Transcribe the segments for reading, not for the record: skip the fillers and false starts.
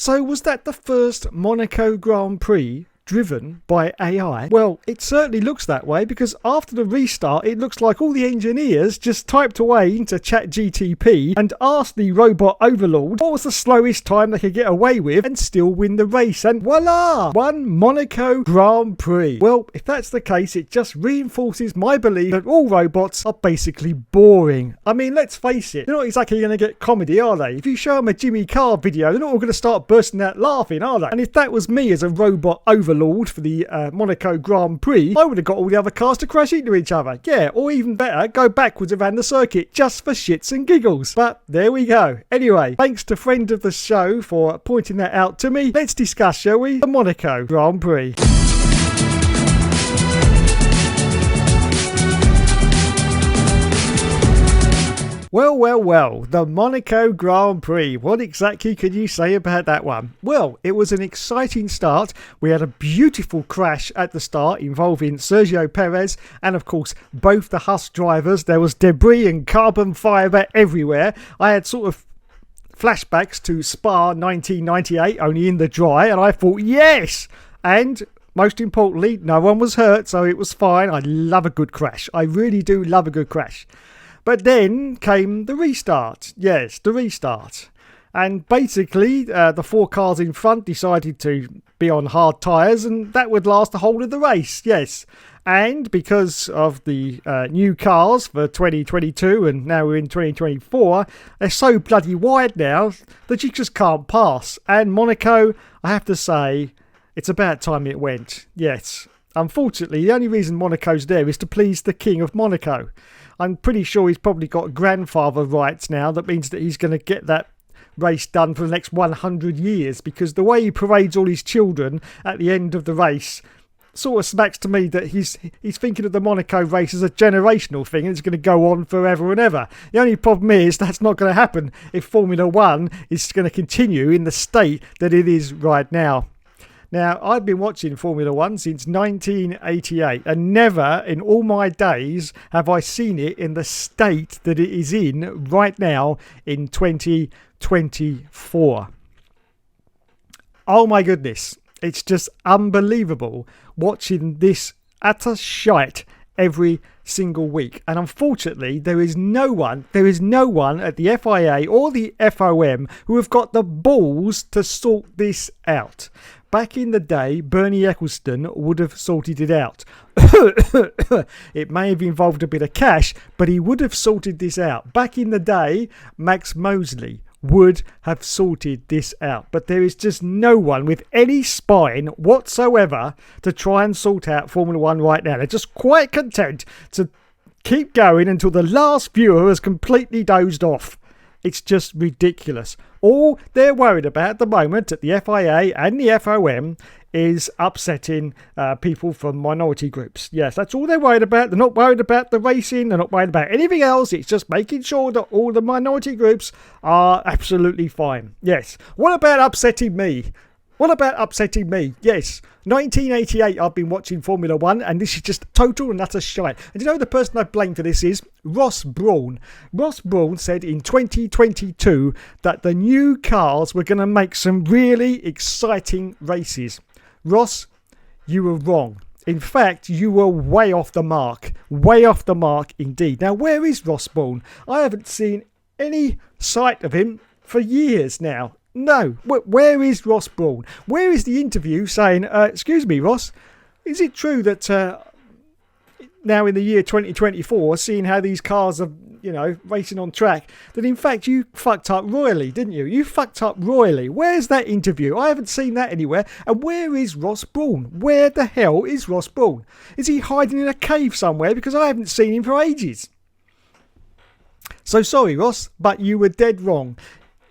So was that the first Monaco Grand Prix driven by AI? Well, it certainly looks that way, because after the restart it looks like all the engineers just typed away into ChatGTP and asked the robot overlord what was the slowest time they could get away with and still win the race, and voila, one Monaco Grand Prix. Well, if that's the case, it just reinforces my belief that all robots are basically boring. I mean, let's face it, they're not exactly going to get comedy, are they? If you show them a Jimmy Carr video, they're not all going to start bursting out laughing, are they? And if that was me as a robot overlord for the Monaco Grand Prix, I would have got all the other cars to crash into each other. Yeah, or even better, go backwards around the circuit just for shits and giggles. But there we go. Anyway, thanks to friend of the show for pointing that out to me. Let's discuss, shall we, the Monaco Grand Prix. Well, the Monaco Grand Prix. What exactly could you say about that one? Well, it was an exciting start. We had a beautiful crash at the start involving Sergio Perez and, of course, both the Haas drivers. There was debris and carbon fibre everywhere. I had sort of flashbacks to Spa 1998, only in the dry, and I thought, yes! And most importantly, no one was hurt, so it was fine. I love a good crash. I really do love a good crash. But then came the restart. Yes, the restart. And basically, the four cars in front decided to be on hard tyres, and that would last the whole of the race. Yes. And because of the new cars for 2022, and now we're in 2024, they're so bloody wide now that you just can't pass. And Monaco, I have to say, it's about time it went. Yes. Unfortunately, the only reason Monaco's there is to please the King of Monaco. I'm pretty sure he's probably got grandfather rights now. That means that he's going to get that race done for the next 100 years, because the way he parades all his children at the end of the race sort of smacks to me that he's thinking of the Monaco race as a generational thing and it's going to go on forever and ever. The only problem is that's not going to happen if Formula One is going to continue in the state that it is right now. Now, I've been watching Formula One since 1988, and never in all my days have I seen it in the state that it is in right now in 2024. Oh my goodness, it's just unbelievable watching this utter shite every single week. And unfortunately, there is no one at the FIA or the FOM who have got the balls to sort this out. Back in the day, Bernie Ecclestone would have sorted it out. It may have involved a bit of cash, but he would have sorted this out. Back in the day, Max Mosley would have sorted this out. But there is just no one with any spine whatsoever to try and sort out Formula One right now. They're just quite content to keep going until the last viewer has completely dozed off. It's just ridiculous. All they're worried about at the moment at the FIA and the FOM is upsetting people from minority groups. Yes, that's all they're worried about. They're not worried about the racing. They're not worried about anything else. It's just making sure that all the minority groups are absolutely fine. Yes. What about upsetting me? Yes. 1988, I've been watching Formula One, and this is just total and utter shite. And you know the person I blame for this is Ross Brawn. Ross Brawn said in 2022 that the new cars were going to make some really exciting races. Ross, you were wrong. In fact, you were way off the mark. Way off the mark indeed. Now, where is Ross Brawn? I haven't seen any sight of him for years now. No, where is Ross Brawn? Where is the interview saying, excuse me, Ross, is it true that now in the year 2024, seeing how these cars are, racing on track, that in fact you fucked up royally, didn't you? You fucked up royally. Where's that interview? I haven't seen that anywhere. And where is Ross Brawn? Where the hell is Ross Brawn? Is he hiding in a cave somewhere? Because I haven't seen him for ages. So sorry, Ross, but you were dead wrong.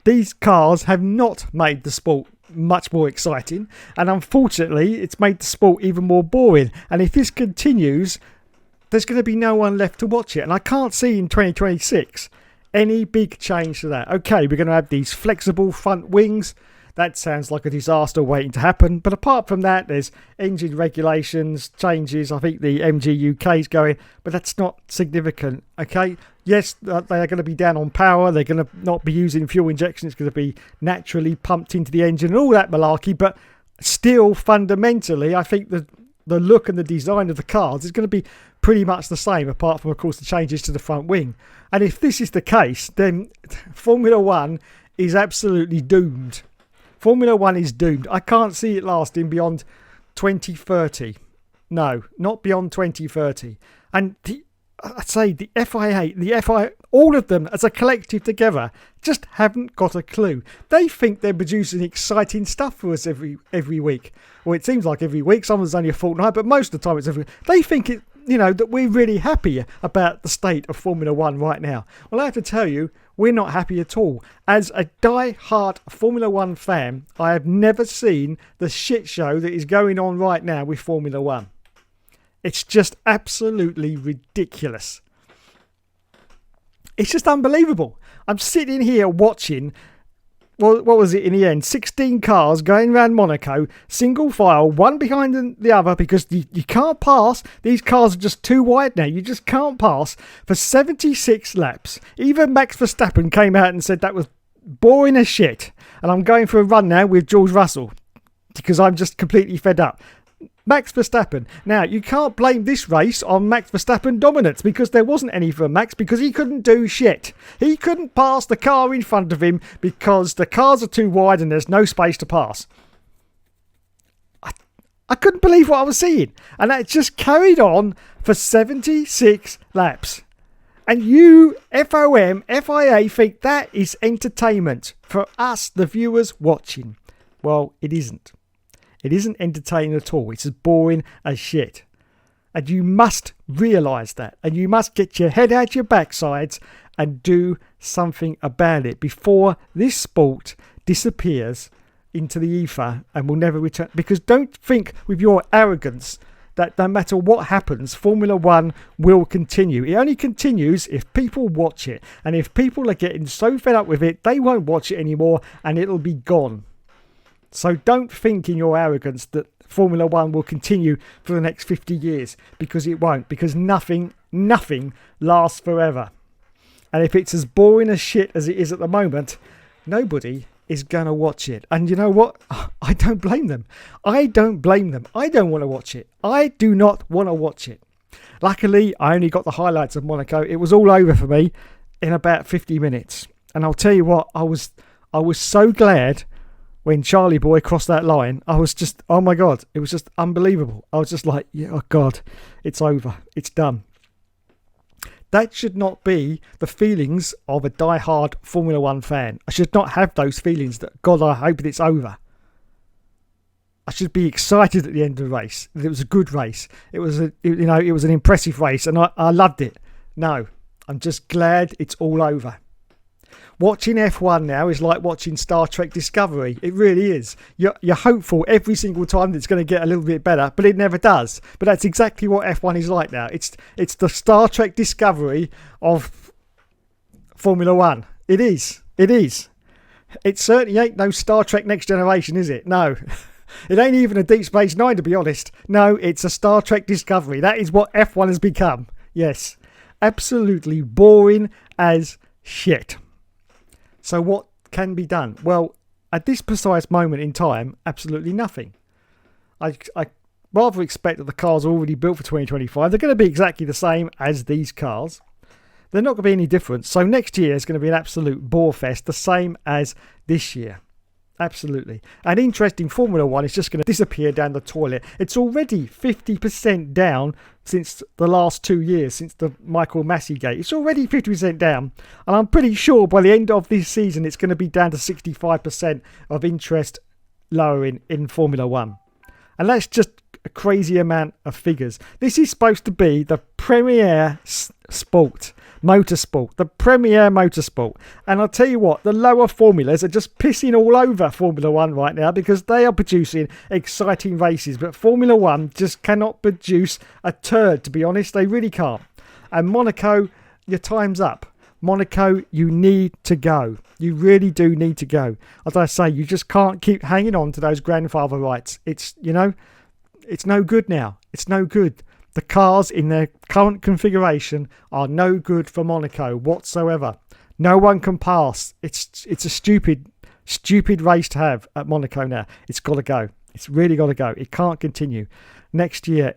These cars have not made the sport much more exciting, and unfortunately it's made the sport even more boring. And if this continues, there's going to be no one left to watch it, and I can't see in 2026 any big change to that. Okay, we're going to have these flexible front wings. that sounds like a disaster waiting to happen. But apart from that, there's engine regulations, changes. I think the MG UK is going, but that's not significant, okay? Yes, they are going to be down on power. They're going to not be using fuel injection. It's going to be naturally pumped into the engine and all that malarkey. But still, fundamentally, I think the look and the design of the cars is going to be pretty much the same, apart from, of course, the changes to the front wing. And if this is the case, then Formula One is absolutely doomed. Formula One is doomed. I can't see it lasting beyond 2030. No, not beyond 2030. And I'd say the FIA, all of them as a collective together just haven't got a clue. They think they're producing exciting stuff for us every week. Well, it seems like every week. Sometimes only a fortnight, but most of the time it's every week. They think it, that we're really happy about the state of Formula One right now. Well, I have to tell you, we're not happy at all. As a die-hard Formula One fan, I have never seen the shit show that is going on right now with Formula One. It's just absolutely ridiculous. It's just unbelievable. I'm sitting here watching, well, what was it in the end? 16 cars going around Monaco, single file, one behind the other, because you can't pass. These cars are just too wide now. You just can't pass for 76 laps. Even Max Verstappen came out and said that was boring as shit. And I'm going for a run now with George Russell because I'm just completely fed up. Max Verstappen. Now, you can't blame this race on Max Verstappen dominance because there wasn't any for Max because he couldn't do shit. He couldn't pass the car in front of him because the cars are too wide and there's no space to pass. I couldn't believe what I was seeing. And that just carried on for 76 laps. And you, FOM, FIA, think that is entertainment for us, the viewers watching. Well, it isn't. It isn't entertaining at all. It's as boring as shit. And you must realise that. And you must get your head out your backsides and do something about it before this sport disappears into the ether and will never return. Because don't think with your arrogance that no matter what happens, Formula One will continue. It only continues if people watch it. And if people are getting so fed up with it, they won't watch it anymore and it'll be gone. So don't think in your arrogance that Formula One will continue for the next 50 years, because it won't, because nothing lasts forever. And if it's as boring as shit as it is at the moment, nobody is going to watch it. And you know what? I don't blame them. I don't want to watch it. I do not want to watch it. Luckily, I only got the highlights of Monaco. It was all over for me in about 50 minutes. And I'll tell you what, I was so glad when Charlie Boy crossed that line. I was just, oh my God, it was just unbelievable. I was just like, yeah, oh God, it's over. It's done. That should not be the feelings of a die-hard Formula One fan. I should not have those feelings that, God, I hope it's over. I should be excited at the end of the race. It was a good race. It was it was an impressive race and I loved it. No, I'm just glad it's all over. Watching F1 now is like watching Star Trek Discovery. It really is. You're hopeful every single time that it's going to get a little bit better, but it never does. But that's exactly what F1 is like now. It's the Star Trek Discovery of Formula One. It is. It is. It certainly ain't no Star Trek Next Generation, is it? No. It ain't even a Deep Space Nine, to be honest. No, it's a Star Trek Discovery. That is what F1 has become. Yes. Absolutely boring as shit. So what can be done? Well, at this precise moment in time, absolutely nothing. I rather expect that the cars are already built for 2025. They're going to be exactly the same as these cars. They're not going to be any different. So next year is going to be an absolute bore fest, the same as this year. Absolutely. And interesting, Formula One is just going to disappear down the toilet. It's already 50% down since the last 2 years, since the Michael Massey gate. It's already 50% down. And I'm pretty sure by the end of this season, it's going to be down to 65% of interest lowering in Formula One. And that's just a crazy amount of figures. This is supposed to be the premier motorsport, the premier motorsport. And I'll tell you what, the lower formulas are just pissing all over Formula One right now because they are producing exciting races. But Formula One just cannot produce a turd, to be honest. They really can't. And Monaco, your time's up. Monaco, you need to go. You really do need to go. As I say, you just can't keep hanging on to those grandfather rights. It's, it's no good now. It's no good. The cars in their current configuration are no good for Monaco whatsoever. No one can pass. It's a stupid race to have at Monaco now. It's got to go. It's really got to go. It can't continue. Next year,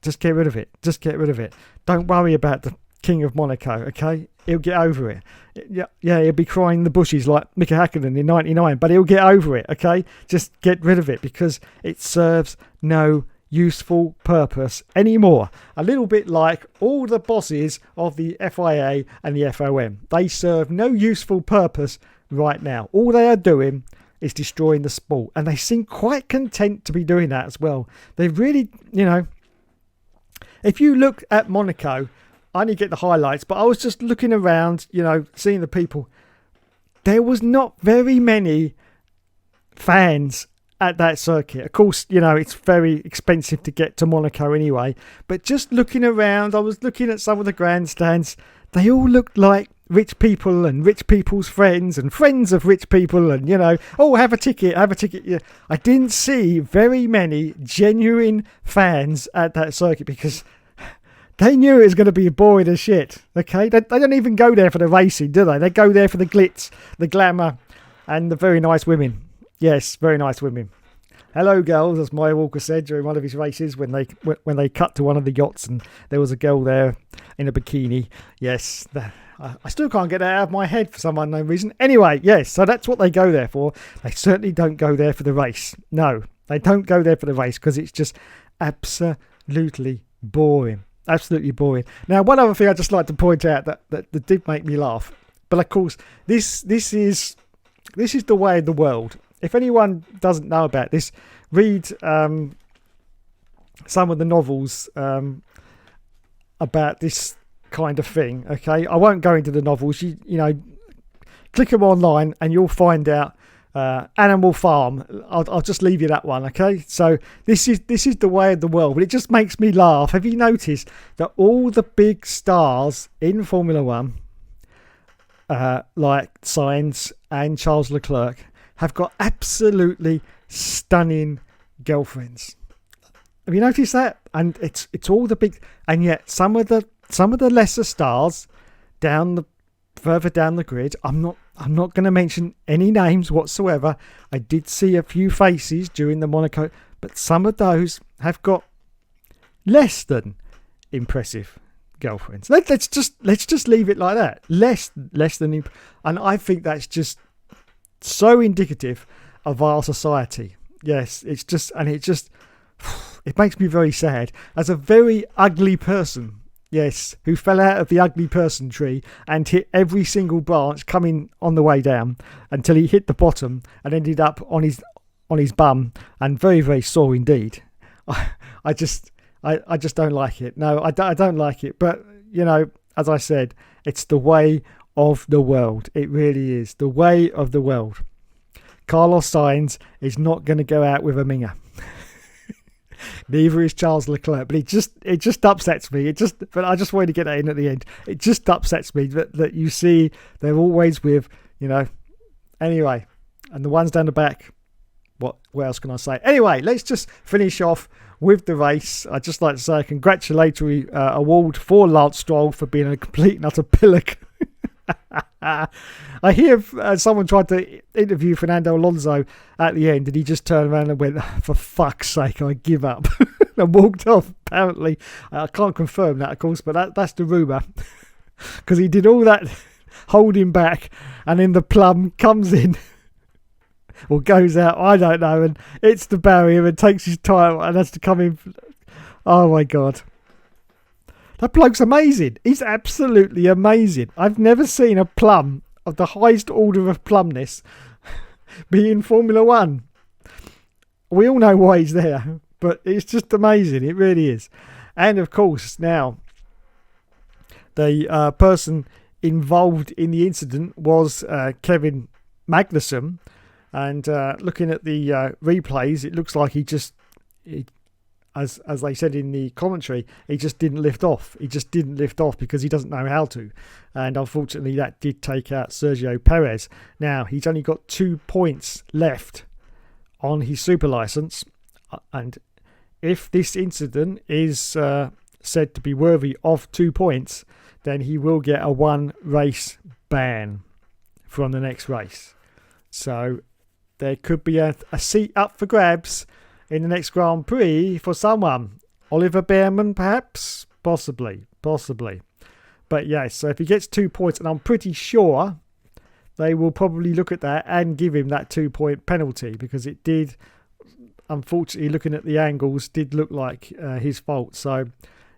just get rid of it. Just get rid of it. Don't worry about the King of Monaco, okay? He'll get over it. Yeah, he'll be crying in the bushes like Mika Hakkinen in '99, but he'll get over it, okay? Just get rid of it because it serves no useful purpose anymore. A little bit like all the bosses of the FIA and the FOM. They serve no useful purpose right now. All they are doing is destroying the sport, and they seem quite content to be doing that as well. They really, if you look at Monaco, I only get the highlights, but I was just looking around, seeing the people. There was not very many fans at that circuit. Of course, it's very expensive to get to Monaco anyway, but just looking around, I was looking at some of the grandstands. They all looked like rich people and rich people's friends and friends of rich people and, have a ticket. Yeah. I didn't see very many genuine fans at that circuit because they knew it was going to be boring as shit, okay? They don't even go there for the racing, do they? They go there for the glitz, the glamour, and the very nice women. Yes, very nice women. Hello, girls, as Maya Walker said during one of his races when they cut to one of the yachts and there was a girl there in a bikini. Yes, I still can't get that out of my head for some unknown reason. Anyway, yes, so that's what they go there for. They certainly don't go there for the race. No, they don't go there for the race because it's just absolutely boring. Absolutely boring. Now, one other thing I'd just like to point out that did make me laugh, but of course, this is the way of the world. If anyone doesn't know about this, read some of the novels about this kind of thing. Okay, I won't go into the novels. You click them online and you'll find out. Animal Farm. I'll just leave you that one, okay? So this is the way of the world, but it just makes me laugh. Have you noticed that all the big stars in Formula One, like Sainz and Charles Leclerc, have got absolutely stunning girlfriends? Have you noticed that? And it's all the big, and yet some of the lesser stars further down the grid. I'm not going to mention any names whatsoever. I did see a few faces during the Monaco, but some of those have got less than impressive girlfriends. Let's just leave it like that. Less than, and I think that's just so indicative of our society. Yes, it makes me very sad as a very ugly person. Yes, who fell out of the ugly person tree and hit every single branch coming on the way down until he hit the bottom and ended up on his bum and very, very sore indeed. I just don't like it. No, I don't like it. But, as I said, it's the way of the world. It really is the way of the world. Carlos Sainz is not going to go out with a minger. Neither is Charles Leclerc, but it just upsets me. But I just wanted to get that in at the end. It just upsets me that you see they're always with, Anyway, and the ones down the back. What else can I say? Anyway, let's just finish off with the race. I'd just like to say a congratulatory award for Lance Stroll for being a complete and utter pillock. I hear someone tried to interview Fernando Alonso at the end and he just turned around and went, for fuck's sake, I give up, and walked off. Apparently, I can't confirm that, of course, but that's the rumour, because he did all that holding back and then the plum comes in or goes out, I don't know, and it's the barrier and takes his time and has to come in. Oh my God. That bloke's amazing. He's absolutely amazing. I've never seen a plum of the highest order of plumness be in Formula One. We all know why he's there, but it's just amazing. It really is. And of course, now, the person involved in the incident was Kevin Magnussen. And looking at the replays, it looks like he as they said in the commentary, he just didn't lift off. He just didn't lift off because he doesn't know how to. And unfortunately, that did take out Sergio Perez. Now, he's only got 2 points left on his super license. And if this incident is said to be worthy of 2 points, then he will get a 1 race ban from the next race. So there could be a seat up for grabs in the next Grand Prix for someone. Oliver Bearman, perhaps? Possibly. But yes, so if he gets 2 points, and I'm pretty sure they will probably look at that and give him that 2 point penalty, because it did, unfortunately, looking at the angles, did look like his fault. So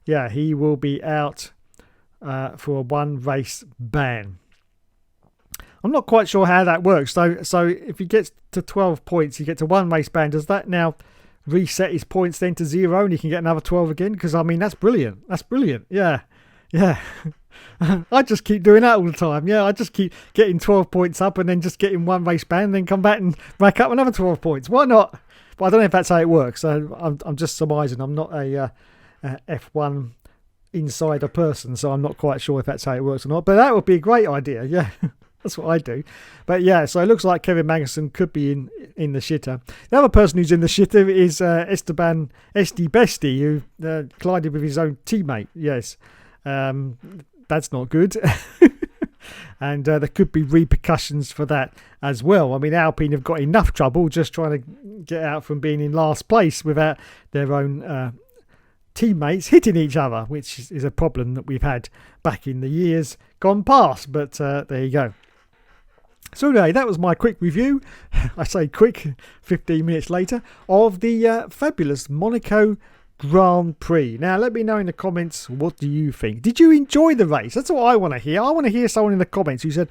yeah, he will be out for a 1 race ban. I'm not quite sure how that works. So if he gets to 12 points, he gets a 1 race ban. Does that now reset his points then to 0 and he can get another 12 again? Because, I mean, that's brilliant. Yeah. I just keep doing that all the time. Yeah, I just keep getting 12 points up and then just getting 1 race ban and then come back and rack up another 12 points. Why not? But I don't know if that's how it works. So I'm just surmising. I'm not a F1 insider person, so I'm not quite sure if that's how it works or not. But that would be a great idea. Yeah. That's what I do. But yeah, so it looks like Kevin Magnussen could be in the shitter. The other person who's in the shitter is Esteban Esti who collided with his own teammate. Yes, that's not good. And there could be repercussions for that as well. I mean, Alpine have got enough trouble just trying to get out from being in last place without their own teammates hitting each other, which is a problem that we've had back in the years gone past. But there you go. So anyway, that was my quick review, I say quick, 15 minutes later, of the fabulous Monaco Grand Prix. Now, let me know in the comments, what do you think? Did you enjoy the race? That's what I want to hear. I want to hear someone in the comments who said,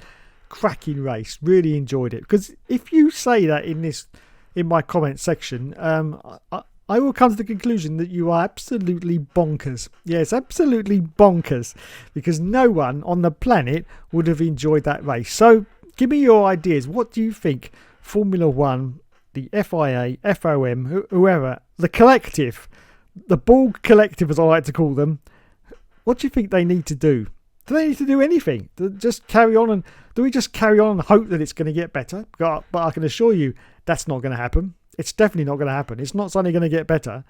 cracking race, really enjoyed it. Because if you say that in my comment section, I will come to the conclusion that you are absolutely bonkers. Yes, absolutely bonkers. Because no one on the planet would have enjoyed that race. So, give me your ideas. What do you think Formula One, the FIA, FOM, whoever, the collective, the Borg collective as I like to call them, what do you think they need to do? Do they need to do anything? Do we just carry on and hope that it's going to get better? But I can assure you that's not going to happen. It's definitely not going to happen. It's not suddenly going to get better.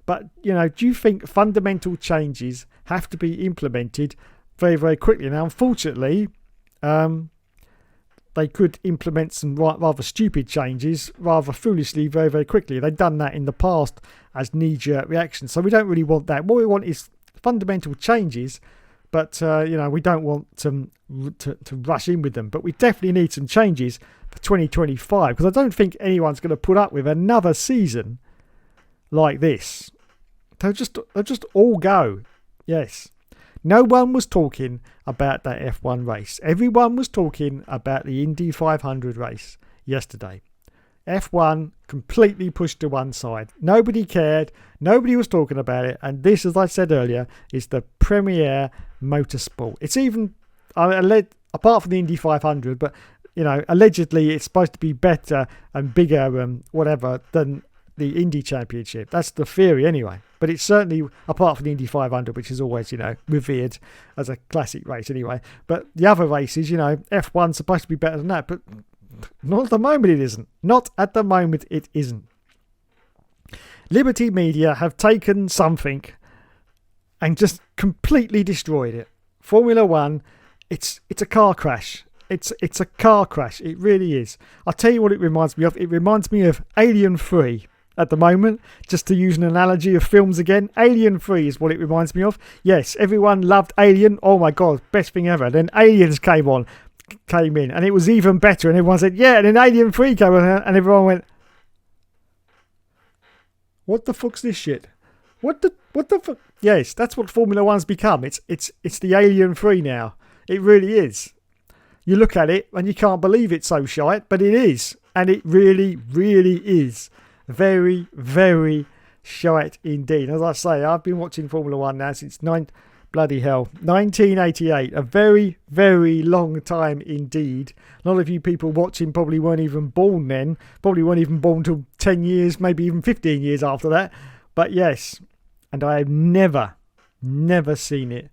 But, do you think fundamental changes have to be implemented very, very quickly? Now, unfortunately, they could implement some rather stupid changes rather foolishly very, very quickly. They've done that in the past as knee-jerk reactions. So we don't really want that. What we want is fundamental changes, but, we don't want to rush in with them. But we definitely need some changes for 2025, because I don't think anyone's going to put up with another season like this. They'll just all go. Yes. No one was talking about that F1 race. Everyone was talking about the Indy 500 race yesterday. F1 completely pushed to one side. Nobody cared. Nobody was talking about it. And this, as I said earlier, is the premier motorsport. It's even, apart from the Indy 500, but, allegedly it's supposed to be better and bigger and whatever than the Indy Championship. That's the theory anyway. But it's certainly, apart from the Indy 500, which is always, revered as a classic race anyway. But the other races, F1's supposed to be better than that. But not at the moment it isn't. Not at the moment it isn't. Liberty Media have taken something and just completely destroyed it. Formula One, it's a car crash. It's a car crash. It really is. I'll tell you what it reminds me of. It reminds me of Alien 3. At the moment, just to use an analogy of films again, Alien 3 is what it reminds me of. Yes, everyone loved Alien. Oh my God, best thing ever. Then Aliens came in, and it was even better. And everyone said, yeah. And then Alien 3 came on, and everyone went, what the fuck's this shit? What the fuck? Yes, that's what Formula One's become. It's the Alien 3 now. It really is. You look at it and you can't believe it's so shite, but it is, and it really, really is. Very, very shite indeed. As I say, I've been watching Formula One now since 1988. A very, very long time indeed. A lot of you people watching probably weren't even born then. Probably weren't even born till 10 years, maybe even 15 years after that. But yes, and I have never seen it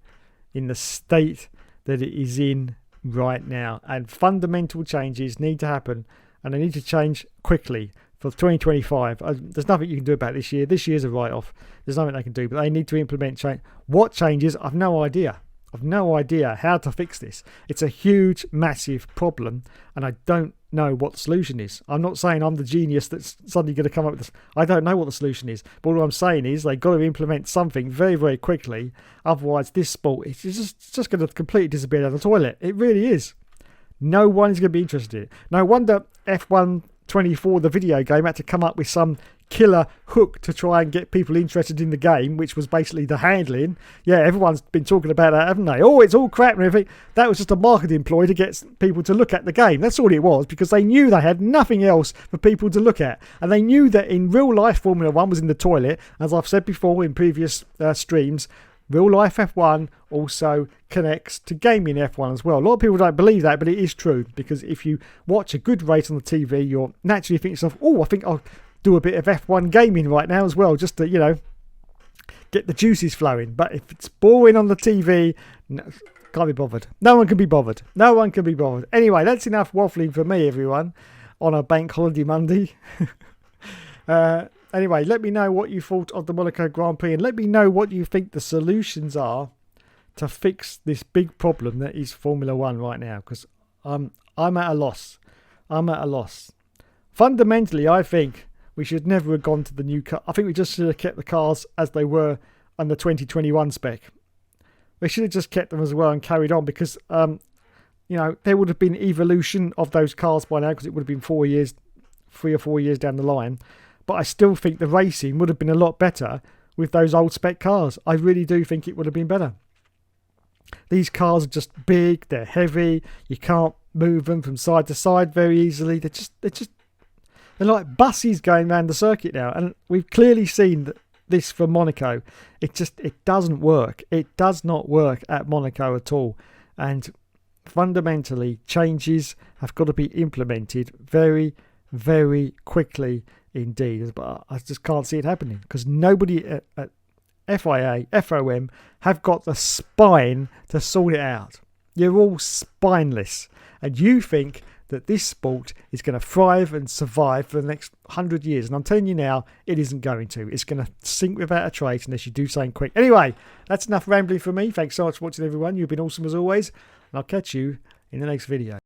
in the state that it is in right now. And fundamental changes need to happen, and they need to change quickly for 2025. There's nothing you can do about this year. This year's a write-off. There's nothing they can do, but they need to implement change. What changes? I've no idea. I've no idea how to fix this. It's a huge, massive problem, and I don't know what the solution is. I'm not saying I'm the genius that's suddenly going to come up with this. I don't know what the solution is. But all I'm saying is they've got to implement something very, very quickly. Otherwise, this sport is just going to completely disappear down the toilet. It really is. No one is going to be interested in it. No wonder F1 24, the video game, had to come up with some killer hook to try and get people interested in the game, which was basically the handling. Yeah, everyone's been talking about that, haven't they? Oh, it's all crap and everything. That was just a marketing ploy to get people to look at the game. That's all it was, because they knew they had nothing else for people to look at. And they knew that in real life, Formula 1 was in the toilet. As I've said before in previous streams, real life F1 also connects to gaming F1 as well. A lot of people don't believe that, but it is true, because if you watch a good race on the TV, you'll naturally think to yourself, oh, I think I'll do a bit of F1 gaming right now as well, just to, you know, get the juices flowing. But if it's boring on the TV, no, can't be bothered. No one can be bothered. No one can be bothered. Anyway, that's enough waffling for me, everyone, on a bank holiday Monday. Anyway, let me know what you thought of the Monaco Grand Prix, and let me know what you think the solutions are to fix this big problem that is Formula 1 right now, because I'm at a loss. I'm at a loss. Fundamentally, I think we should never have gone to the new car. I think we just should have kept the cars as they were on the 2021 spec. We should have just kept them as well and carried on, because, you know, there would have been evolution of those cars by now, because it would have been 3 or 4 years down the line. But I still think the racing would have been a lot better with those old spec cars. I really do think it would have been better. These cars are just big, they're heavy, you can't move them from side to side very easily. They're like buses going around the circuit now, and we've clearly seen that this from Monaco. It doesn't work. It does not work at Monaco at all. And fundamentally, changes have got to be implemented very, very quickly indeed. But I just can't see it happening, because nobody at FIA, FOM have got the spine to sort it out. You're all spineless, and you think that this sport is going to thrive and survive for the next 100 years. And I'm telling you now, it isn't going to. It's going to sink without a trace unless you do something quick. Anyway, that's enough rambling from me. Thanks so much for watching, everyone. You've been awesome as always. And I'll catch you in the next video.